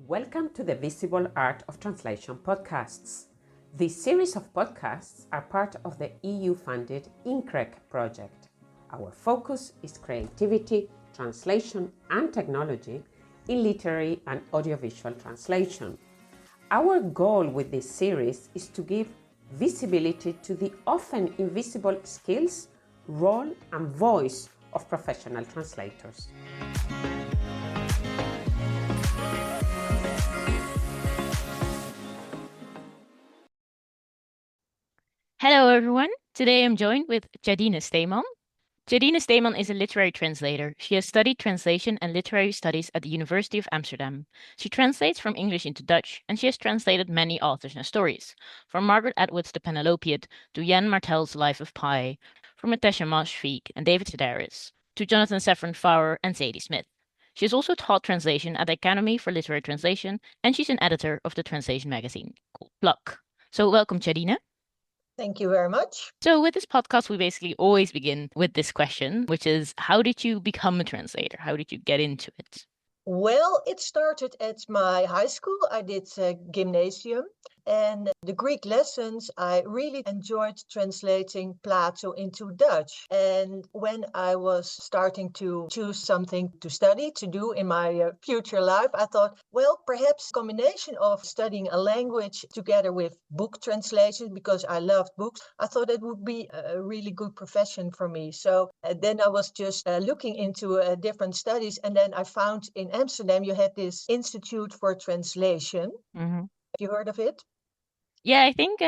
Welcome to the Visible Art of Translation podcasts. This series of podcasts are part of the EU-funded INCREC project. Our focus is creativity, translation and technology in literary and audiovisual translation. Our goal with this series is to give visibility to the often invisible skills, role and voice of professional translators. Hello everyone, today I'm joined with Tjadine Stheeman. Tjadine Stheeman is a literary translator. She has studied translation and literary studies at the University of Amsterdam. She translates from English into Dutch, and she has translated many authors and stories, from Margaret Atwood's The Penelopiad to Jan Martel's Life of Pi, from Natasha Maasvik and David Sedaris, to Jonathan Safran Foer and Zadie Smith. She has also taught translation at the Academy for Literary Translation, and she's an editor of the translation magazine called Pluck. So welcome, Tjadine. Thank you very much. So with this podcast, we basically always begin with this question, which is, how did you become a translator? How did you get into it? Well, it started at my high school. I did gymnasium. And the Greek lessons, I really enjoyed translating Plato into Dutch. And when I was starting to choose something to study, to do in my future life, I thought, well, perhaps a combination of studying a language together with book translation, because I loved books, I thought it would be a really good profession for me. So then I was just looking into different studies. And then I found in Amsterdam, you had this Institute for Translation. Mm-hmm. Have you heard of it? Yeah, I think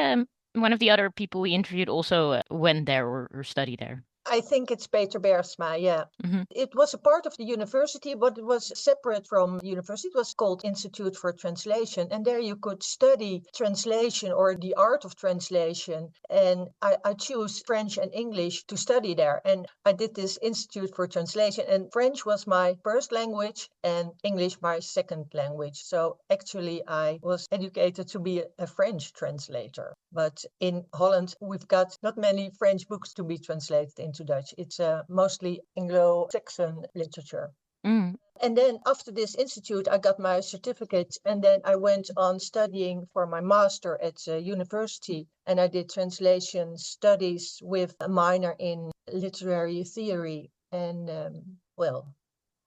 one of the other people we interviewed also went there or studied there. I think it's Peter Bergsma, yeah. Mm-hmm. It was a part of the university, but it was separate from the university. It was called Institute for Translation. And there you could study translation or the art of translation. And I chose French and English to study there. And I did this Institute for Translation. And French was my first language and English my second language. So actually, I was educated to be a French translator. But in Holland, we've got not many French books to be translated into Dutch. It's mostly Anglo-Saxon literature. Mm. And then after this institute, I got my certificate. And then I went on studying for my master at university. And I did translation studies with a minor in literary theory. And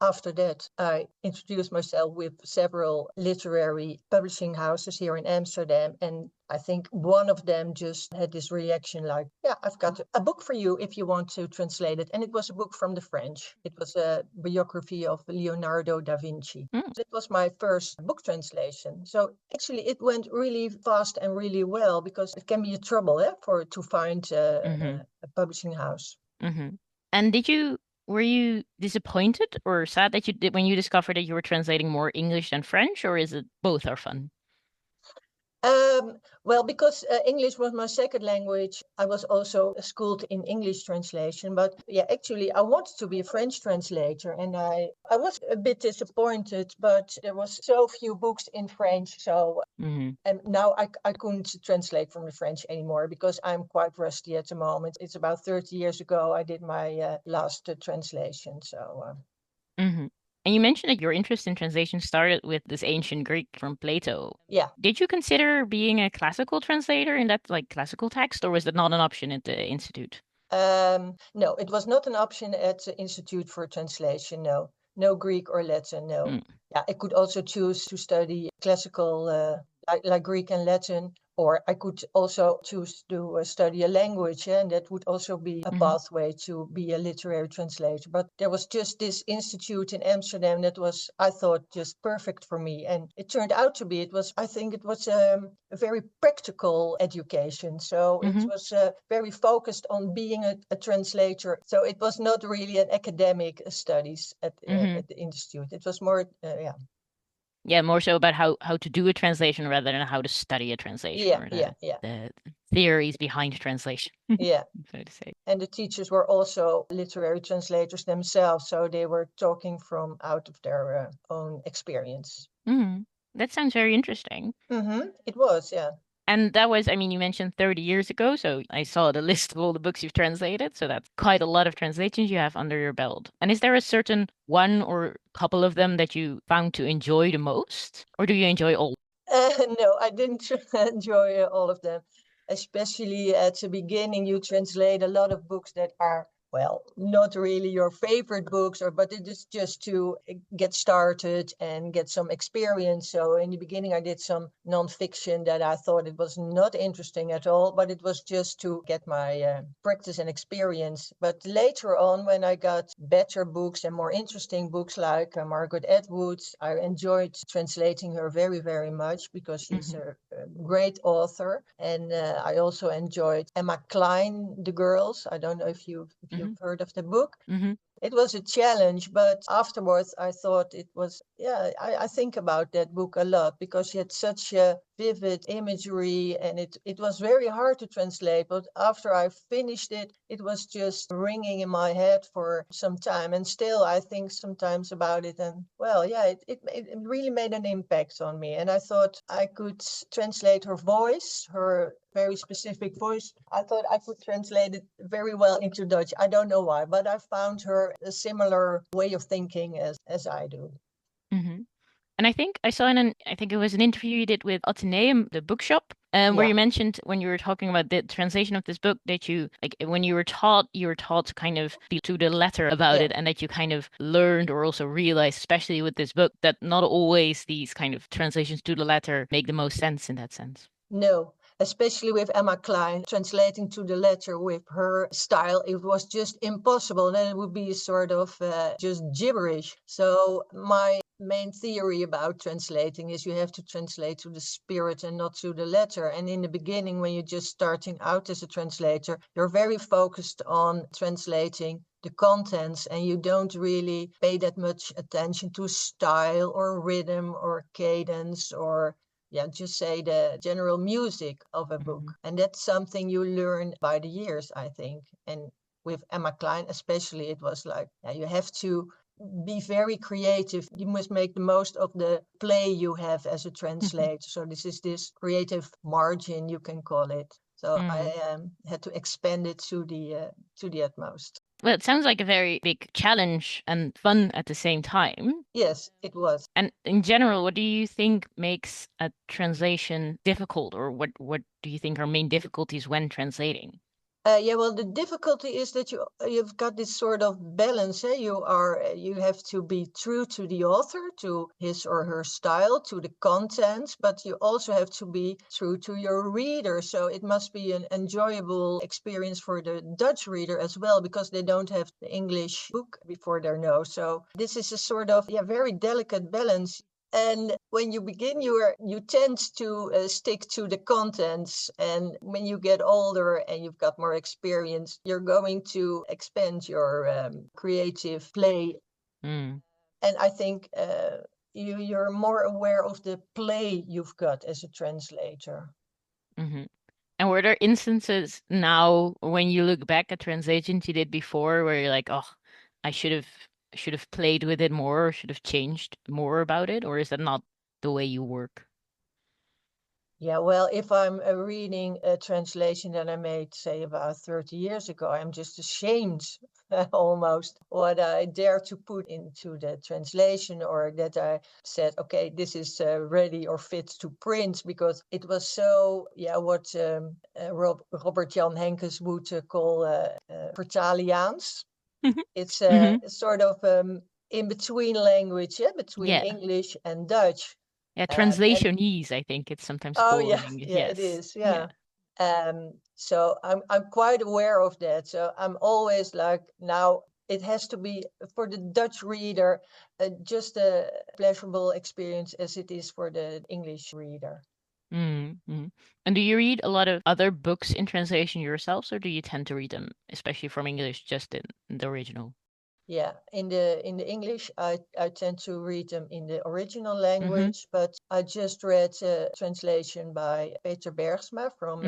after that, I introduced myself with several literary publishing houses here in Amsterdam. And I think one of them just had this reaction like, yeah, I've got a book for you if you want to translate it. And it was a book from the French. It was a biography of Leonardo da Vinci. It was my first book translation. So actually it went really fast and really well, because it can be a trouble to find a publishing house. Mm-hmm. And were you disappointed or sad that you did when you discovered that you were translating more English than French, or is it both are fun? Well, because English was my second language, I was also schooled in English translation. But yeah, actually, I wanted to be a French translator, and I was a bit disappointed. But there was so few books in French, so and now I couldn't translate from the French anymore because I'm quite rusty at the moment. It's about 30 years ago I did my last translation. So. And you mentioned that your interest in translation started with this ancient Greek from Plato. Yeah. Did you consider being a classical translator in that classical text, or was that not an option at the institute? No, it was not an option at the Institute for Translation. No Greek or Latin. No. Yeah, I could also choose to study classical, like Greek and Latin. Or I could also choose to study a language, and that would also be a pathway to be a literary translator. But there was just this institute in Amsterdam that was, I thought, just perfect for me. And it turned out to be, I think it was a very practical education. So it was very focused on being a translator. So it was not really an academic studies at the institute. It was more, Yeah, more so about how to do a translation rather than how to study a translation. The theories behind translation. Yeah. So to say. And the teachers were also literary translators themselves, so they were talking from out of their own experience. That sounds very interesting. It was, yeah. And that was, I mean, you mentioned 30 years ago, so I saw the list of all the books you've translated. So that's quite a lot of translations you have under your belt. And is there a certain one or couple of them that you found to enjoy the most? Or do you enjoy all? No, I didn't enjoy all of them. Especially at the beginning, you translate a lot of books that are, well, not really your favorite books, but it is just to get started and get some experience. So in the beginning, I did some nonfiction that I thought it was not interesting at all, but it was just to get my practice and experience. But later on, when I got better books and more interesting books like Margaret Atwood's, I enjoyed translating her very, very much because she's a great author. And I also enjoyed Emma Klein, The Girls. I don't know if you've heard of the book. It was a challenge, but afterwards I thought it was, I think about that book a lot because she had such a vivid imagery and it was very hard to translate. But after I finished it, it was just ringing in my head for some time. And still I think sometimes about it. And well, yeah, it really made an impact on me. And I thought I could translate her voice, her very specific voice. I thought I could translate it very well into Dutch. I don't know why, but I found her a similar way of thinking as I do. And I think I saw I think it was an interview you did with Atheneum, the bookshop, where you mentioned when you were talking about the translation of this book that you, like, when you were taught to kind of be to the letter about it, and that you kind of learned or also realized, especially with this book, that not always these kind of translations to the letter make the most sense in that sense. No, especially with Emma Klein, translating to the letter with her style, it was just impossible. Then it would be sort of just gibberish. So my main theory about translating is you have to translate to the spirit and not to the letter. And in the beginning, when you're just starting out as a translator, you're very focused on translating the contents and you don't really pay that much attention to style or rhythm or cadence or just say the general music of a book. And that's something you learn by the years, I think. And with Emma Klein especially, it was like, you have to be very creative. You must make the most of the play you have as a translator. So this creative margin, you can call it. So I had to expand it to the utmost. Well, it sounds like a very big challenge and fun at the same time. Yes, it was. And in general, what do you think makes a translation difficult, or what do you think are main difficulties when translating? Well, the difficulty is that you've got this sort of balance. You have to be true to the author, to his or her style, to the content, but you also have to be true to your reader. So it must be an enjoyable experience for the Dutch reader as well, because they don't have the English book before their nose. So this is a sort of very delicate balance. And when you begin, you tend to stick to the contents. And when you get older and you've got more experience, you're going to expand your creative play. And I think you're more aware of the play you've got as a translator. And were there instances now when you look back at translations you did before where you're like, oh, I should have played with it more, or should have changed more about it, or is that not the way you work? Yeah, well, if I'm reading a translation that I made, say, about 30 years ago, I'm just ashamed almost what I dare to put into the translation, or that I said, okay, this is ready or fit to print, because it was so, what Robert Jan Henkes would call vertaliaans. It's sort of in between language, between English and Dutch. Yeah, translationese, I think it's sometimes called in English. Yeah, it is. Yeah. So I'm quite aware of that. So I'm always like, now it has to be for the Dutch reader just a pleasurable experience as it is for the English reader. And do you read a lot of other books in translation yourselves, or do you tend to read them, especially from English, just in the original? Yeah, in the English, I tend to read them in the original language, but I just read a translation by Peter Bergsma from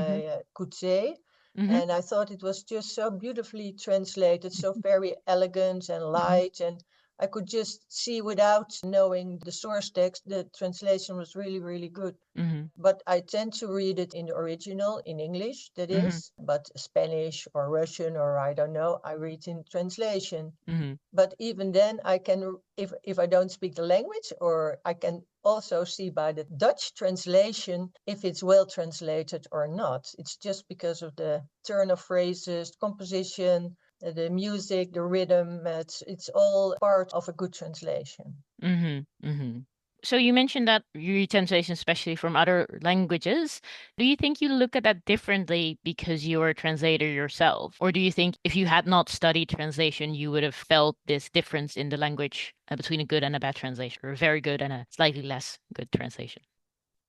Coetzee, and I thought it was just so beautifully translated, so very elegant and light, and I could just see without knowing the source text, the translation was really, really good. Mm-hmm. But I tend to read it in the original, in English, that is. But Spanish or Russian or I don't know, I read in translation. Mm-hmm. But even then, I can, if I don't speak the language, or I can also see by the Dutch translation if it's well translated or not. It's just because of the turn of phrases, composition, the music, the rhythm. It's all part of a good translation. Mm-hmm. Mm-hmm. So you mentioned that you read translations, especially from other languages. Do you think you look at that differently because you're a translator yourself? Or do you think if you had not studied translation, you would have felt this difference in the language between a good and a bad translation, or a very good and a slightly less good translation?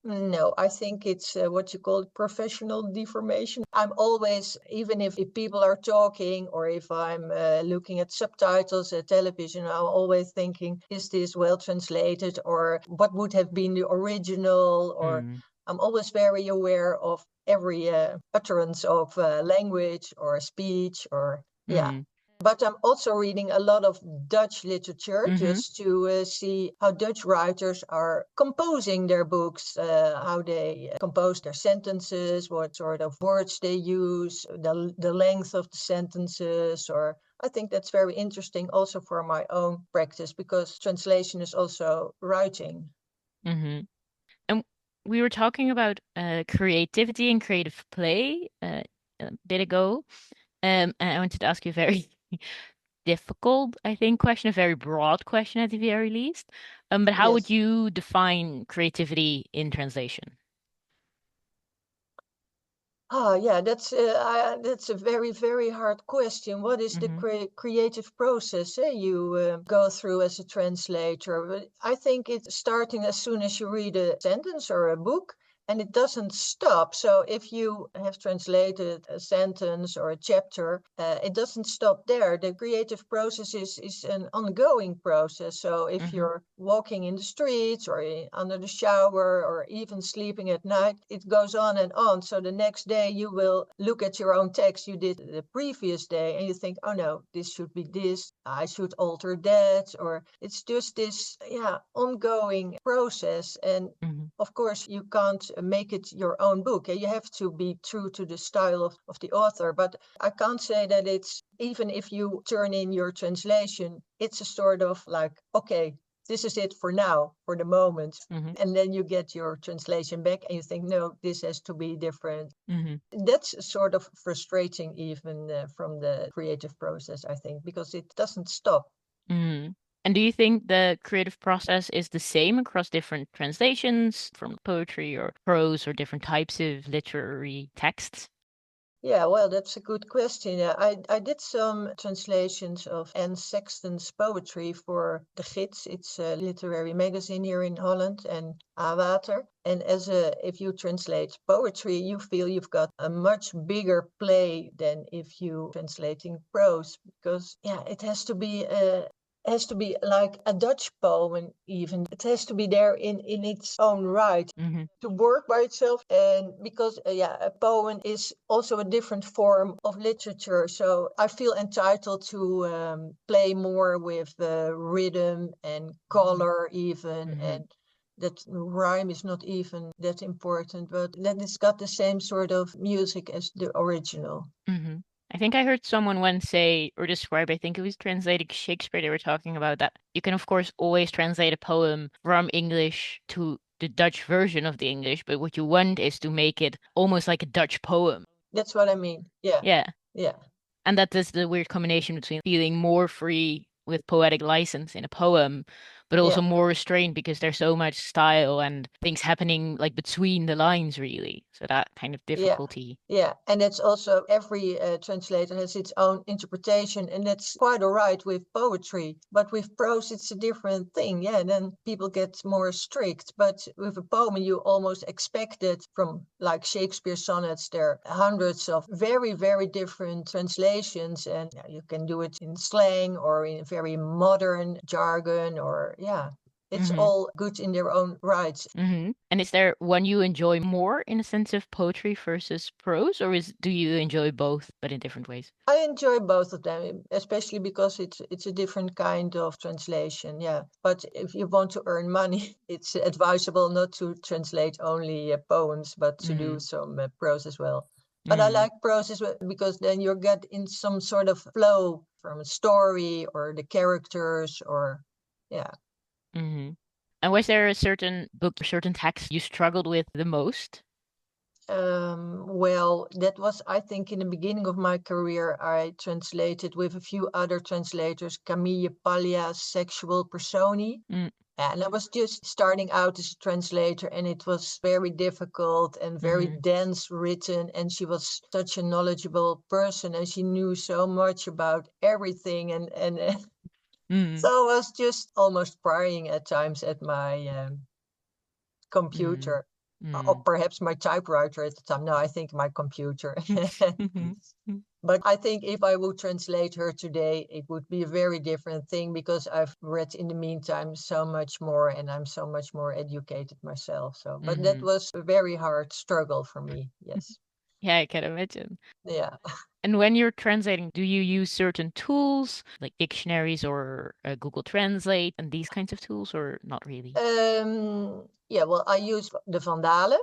No, I think it's what you call professional deformation. I'm always, even if people are talking or if I'm looking at subtitles at television, I'm always thinking, is this well translated, or what would have been the original? Or Mm. I'm always very aware of every utterance of language or speech, or yeah. Mm. But I'm also reading a lot of Dutch literature Mm-hmm. just to see how Dutch writers are composing their books, how they compose their sentences, what sort of words they use, the length of the sentences. Or I think that's very interesting also for my own practice, because translation is also writing. Mm-hmm. And we were talking about creativity and creative play a bit ago. And I wanted to ask you a very difficult, I think, question, a very broad question at the very least. But how would Yes. you define creativity in translation? Yeah, that's a very, very hard question. What is the Mm-hmm. creative process you go through as a translator? But I think it's starting as soon as you read a sentence or a book, and it doesn't stop. So if you have translated a sentence or a chapter, it doesn't stop there. The creative process is an ongoing process. So if Mm-hmm. you're walking in the streets or under the shower or even sleeping at night, it goes on and on. So the next day you will look at your own text you did the previous day and you think, oh no, this should be this, I should alter that. Or it's just this, ongoing process. And Mm-hmm. of course, you can't make it your own book. You have to be true to the style of the author. But I can't say that it's, even if you turn in your translation, it's a sort of like, okay, this is it for now, for the moment. Mm-hmm. And then you get your translation back and you think, no, this has to be different. Mm-hmm. That's sort of frustrating, even from the creative process, I think, because it doesn't stop. Mm-hmm. And do you think the creative process is the same across different translations from poetry or prose or different types of literary texts? Yeah, well, that's a good question. I did some translations of Anne Sexton's poetry for The Gids. It's a literary magazine here in Holland, and Awater. And if you translate poetry, you feel you've got a much bigger play than if you translating prose, because it has to be like a Dutch poem. Even it has to be there in its own right, Mm-hmm. to work by itself. And because a poem is also a different form of literature, so I feel entitled to play more with rhythm and color even. Mm-hmm. And that rhyme is not even that important, but then it's got the same sort of music as the original. Mm-hmm. I think I heard someone once say or describe, I think it was translating Shakespeare, they were talking about that you can, of course, always translate a poem from English to the Dutch version of the English, but what you want is to make it almost like a Dutch poem. That's what I mean. Yeah. Yeah. Yeah. And that is the weird combination between feeling more free with poetic license in a poem, but also Yeah. more restrained because there's so much style and things happening like between the lines, really. So that kind of Yeah, difficulty. yeah, and it's also every translator has its own interpretation, and that's quite all right with poetry. But with prose, it's a different thing. Yeah, then people get more strict. But with a poem, you almost expect it from, like Shakespeare sonnets. There are hundreds of very, very different translations, and you can do it in slang or in very modern jargon, or yeah. It's all good in their own rights. And is there one you enjoy more in a sense of poetry versus prose, or do you enjoy both but in different ways? I enjoy both of them, especially because it's a different kind of translation. Yeah, but if you want to earn money, it's advisable not to translate only poems, but to do some prose as well. But I like prose because then you get in some sort of flow from a story or the characters or yeah. And was there a certain book or certain text you struggled with the most? Well, that was, I think, in the beginning of my career, I translated with a few other translators, Camille Paglia's Sexual Personi. And I was just starting out as a translator, and it was very difficult and very dense written. And she was such a knowledgeable person, and she knew so much about everything. And so I was just almost crying at times at my computer. Or perhaps my typewriter at the time. No, I think my computer. But I think if I would translate her today, it would be a very different thing because I've read in the meantime so much more and I'm so much more educated myself. So, but that was a very hard struggle for me. Yes. Yeah, I can imagine. Yeah. And when you're translating, do you use certain tools like dictionaries or Google Translate and these kinds of tools, or not really? Yeah, well, I use the Vandalen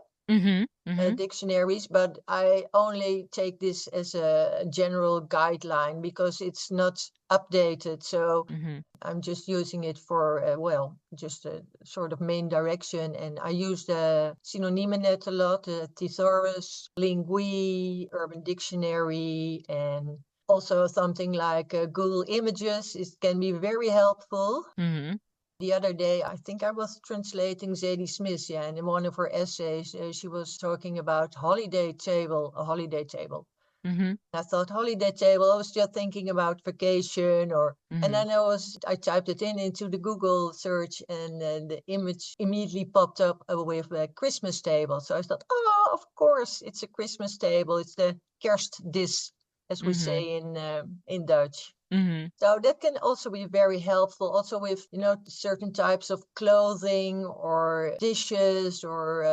dictionaries, but I only take this as a general guideline because it's not updated. So I'm just using it for, well, just a sort of main direction. And I use the Synoniemennet a lot, the Thesaurus, Lingui, Urban Dictionary, and also something like Google Images. It can be very helpful. The other day, I think I was translating Zadie Smith, yeah, and in one of her essays, she was talking about a holiday table. I thought holiday table, I was just thinking about vacation and then I typed it into the Google search and the image immediately popped up with a Christmas table. So I thought, oh, of course, it's a Christmas table. It's the kerstdis, as we say in Dutch. So that can also be very helpful also with, certain types of clothing or dishes or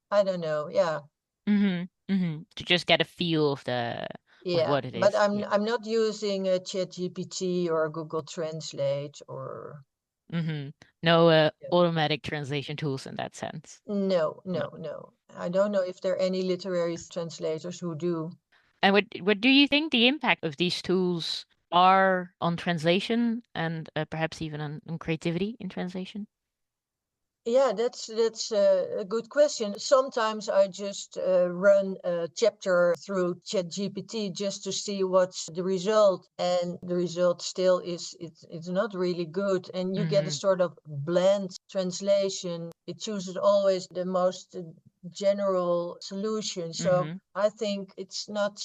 I don't know. Yeah. To just get a feel of what it But is. I'm not using a ChatGPT or Google Translate or No automatic translation tools in that sense. no. I don't know if there are any literary translators who do. And what do you think the impact of these tools are on translation and perhaps even on creativity in translation? Yeah, that's a good question. Sometimes I just run a chapter through ChatGPT just to see what's the result, and the result still it's not really good, and you get a sort of bland translation. It chooses always the most general solution. So I think it's not.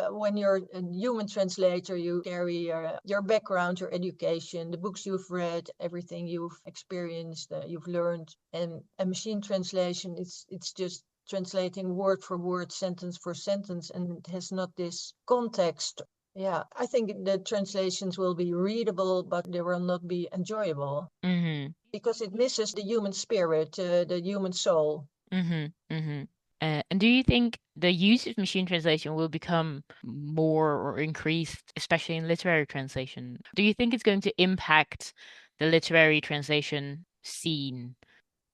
When you're a human translator, you carry your background, your education, the books you've read, everything you've experienced, you've learned. And a machine translation, it's just translating word for word, sentence for sentence, and it has not this context. Yeah, I think the translations will be readable, but they will not be enjoyable because it misses the human spirit, the human soul. And do you think the use of machine translation will become more or increased, especially in literary translation? Do you think it's going to impact the literary translation scene?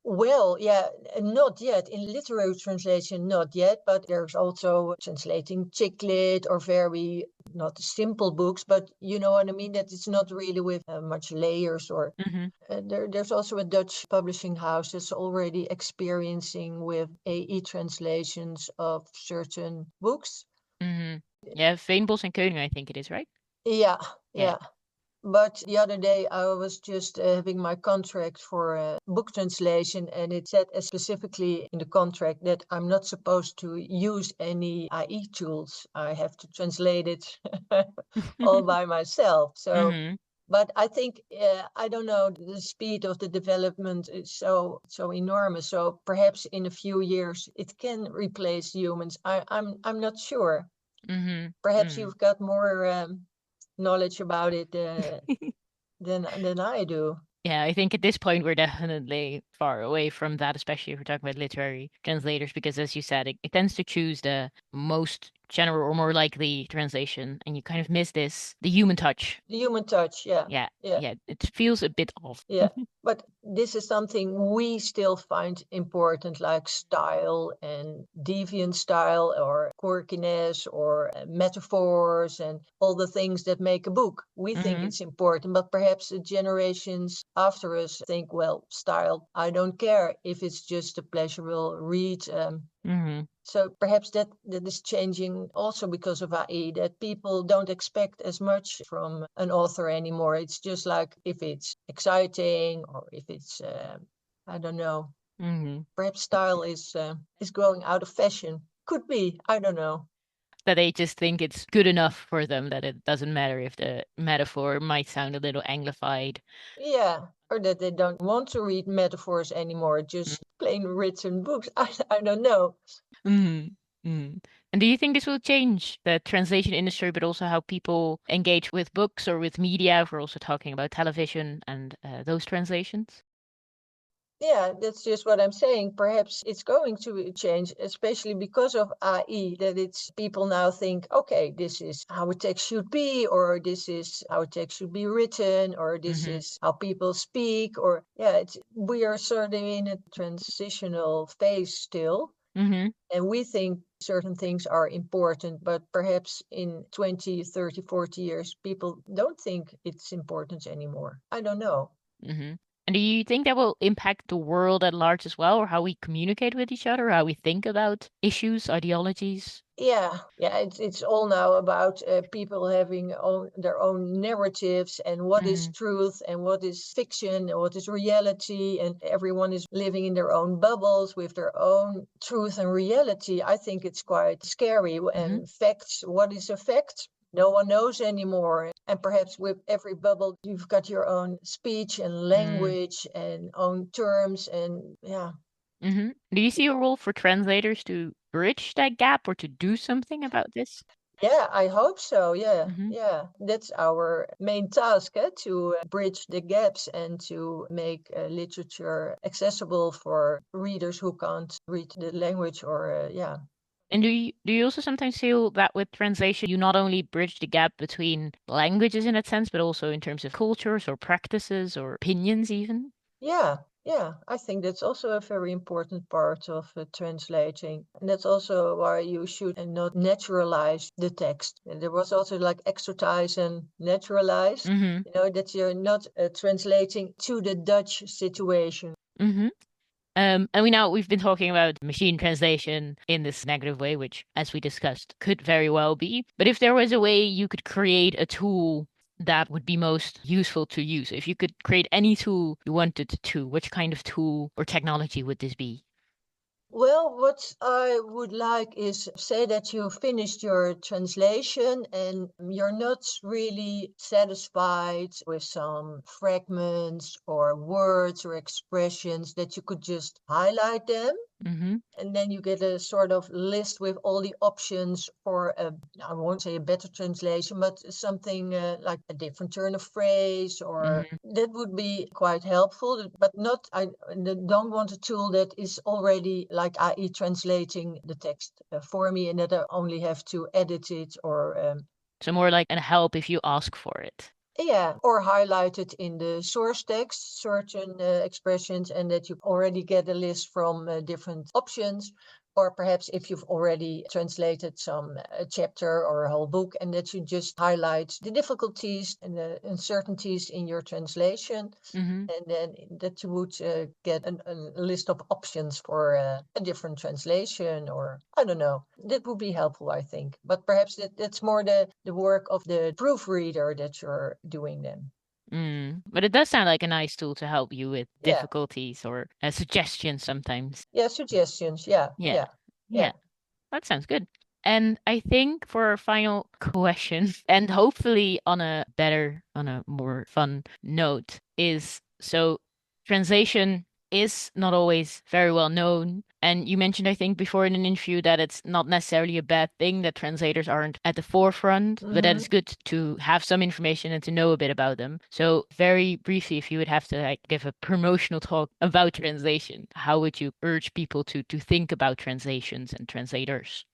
Well, yeah, not yet. In literary translation, not yet, but there's also translating chick lit or very not simple books, but you know what I mean? That it's not really with much layers or there's also a Dutch publishing house that's already experiencing with AE translations of certain books. Yeah, Veenbos and Koning, I think it is, right? Yeah. But the other day I was just having my contract for book translation, and it said specifically in the contract that I'm not supposed to use any IE tools. I have to translate it all by myself. So, but I think I don't know, the speed of the development is so enormous. So perhaps in a few years it can replace humans. I'm not sure. Perhaps you've got more knowledge about it than I do. Yeah, I think at this point we're definitely far away from that, especially if we're talking about literary translators, because as you said, it tends to choose the most general or more likely translation, and you kind of miss the human touch. The human touch, yeah. Yeah, Yeah. yeah, it feels a bit off. Yeah, but this is something we still find important, like style and deviant style or quirkiness or metaphors and all the things that make a book. We think Mm-hmm. it's important, but perhaps the generations after us think, well, style, I don't care if it's just a pleasurable read. Mm-hmm. So perhaps that is changing also because of AI, that people don't expect as much from an author anymore. It's just like if it's exciting or if it's I don't know. Mm-hmm. Perhaps style is going out of fashion. Could be. I don't know. That they just think it's good enough for them, that it doesn't matter if the metaphor might sound a little anglified. Yeah, or that they don't want to read metaphors anymore, just plain written books. I don't know. Mm. Mm. And do you think this will change the translation industry, but also how people engage with books or with media? If we're also talking about television and those translations. Yeah, that's just what I'm saying. Perhaps it's going to change, especially because of AI, that it's people now think, okay, this is how a text should be, or this is how a text should be written, or this Mm-hmm. is how people speak, or yeah, we are sort of in a transitional phase still. Mm-hmm. And we think certain things are important, but perhaps in 20, 30, 40 years, people don't think it's important anymore. I don't know. Mm-hmm. And do you think that will impact the world at large as well, or how we communicate with each other, how we think about issues, ideologies? Yeah, it's all now about people having their own narratives and what is Mm-hmm. truth and what is fiction and what is reality, and everyone is living in their own bubbles with their own truth and reality. I think it's quite scary. Mm-hmm. And facts, what is a fact? No one knows anymore. And perhaps with every bubble, you've got your own speech and language and own terms, and yeah. Mm-hmm. Do you see a role for translators to bridge that gap or to do something about this? Yeah, I hope so. Yeah, Mm-hmm. yeah. That's our main task, to bridge the gaps and to make literature accessible for readers who can't read the language or, yeah. And do you also sometimes feel that with translation you not only bridge the gap between languages in that sense, but also in terms of cultures or practices or opinions even? Yeah, yeah. I think that's also a very important part of translating. And that's also why you should not naturalize the text. And there was also like exotize and naturalize, Mm-hmm. that you're not translating to the Dutch situation. Mm-hmm. And we've been talking about machine translation in this negative way, which, as we discussed, could very well be. But if there was a way you could create a tool that would be most useful to use, if you could create any tool you wanted to, which kind of tool or technology would this be? Well, what I would like is say that you finished your translation and you're not really satisfied with some fragments or words or expressions, that you could just highlight them, Mm-hmm. and then you get a sort of list with all the options for I won't say a better translation, but something like a different turn of phrase, or Mm-hmm. that would be quite helpful. But not, I don't want a tool that is already like AI translating the text for me, and that I only have to edit it or So more like a help if you ask for it. yeah, or highlighted in the source text, certain expressions, and that you already get a list from different options. Or perhaps if you've already translated some chapter or a whole book, and that you just highlight the difficulties and the uncertainties in your translation, Mm-hmm. and then that you would get a list of options for a different translation, or I don't know. That would be helpful, I think. But perhaps that's more the work of the proofreader that you're doing then. But it does sound like a nice tool to help you with Yeah. difficulties or suggestions sometimes. Yeah, suggestions. Yeah, Yeah. yeah, Yeah. yeah. That sounds good. And I think for our final question, and hopefully on a more fun note, is so translation. is not always very well known. And you mentioned, I think, before in an interview that it's not necessarily a bad thing that translators aren't at the forefront, but that it's good to have some information and to know a bit about them. So very briefly, if you would have to give a promotional talk about translation, how would you urge people to think about translations and translators?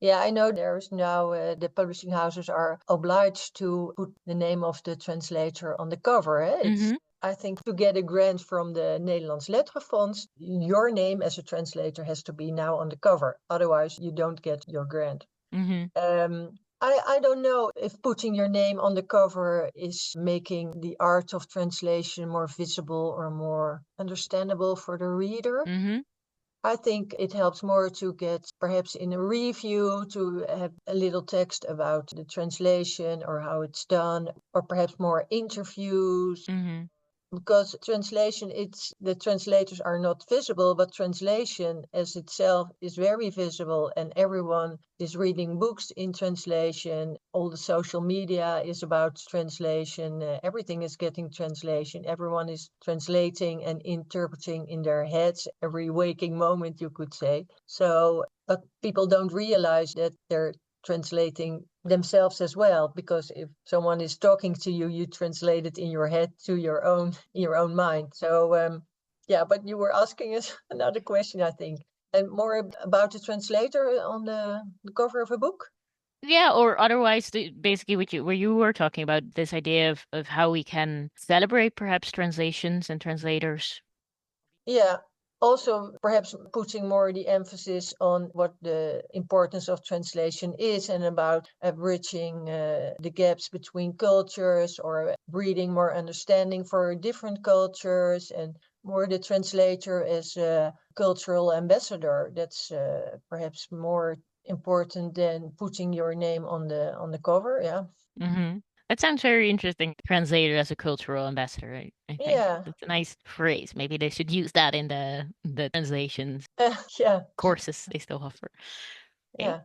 Yeah, I know there's now the publishing houses are obliged to put the name of the translator on the cover. It's I think to get a grant from the Nederlands Letterenfonds, your name as a translator has to be now on the cover. Otherwise, you don't get your grant. I don't know if putting your name on the cover is making the art of translation more visible or more understandable for the reader. I think it helps more to get perhaps in a review to have a little text about the translation or how it's done, or perhaps more interviews. Because translation, the translators are not visible, but translation as itself is very visible, and everyone is reading books in translation. All the social media is about translation. Everything is getting translation. Everyone is translating and interpreting in their heads every waking moment, you could say. So, but people don't realize that they're translating themselves as well, because if someone is talking to you, you translate it in your head to your own mind. So yeah, but you were asking us another question, I think, and more about the translator on the cover of a book. Yeah, or otherwise, basically, where you were talking about this idea of how we can celebrate perhaps translations and translators. Yeah, also perhaps putting more the emphasis on what the importance of translation is, and about bridging the gaps between cultures, or breeding more understanding for different cultures, and more the translator as a cultural ambassador. That's perhaps more important than putting your name on the cover. Yeah. That sounds very interesting. Translator as a cultural ambassador, I think Yeah. that's a nice phrase. Maybe they should use that in the translations Yeah. courses they still offer. Okay. Yeah.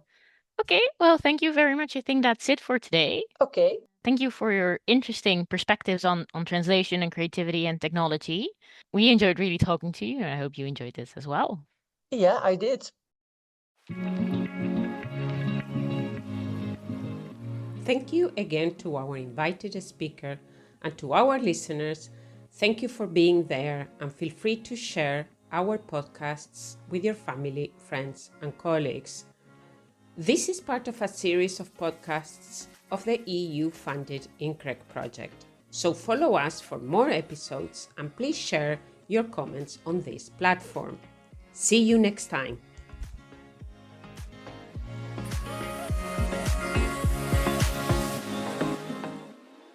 Okay. Well, thank you very much. I think that's it for today. Okay. Thank you for your interesting perspectives on translation and creativity and technology. We enjoyed really talking to you, and I hope you enjoyed this as well. Yeah, I did. Thank you again to our invited speaker, and to our listeners. Thank you for being there, and feel free to share our podcasts with your family, friends, and colleagues. This is part of a series of podcasts of the EU-funded INCREC project. So follow us for more episodes, and please share your comments on this platform. See you next time.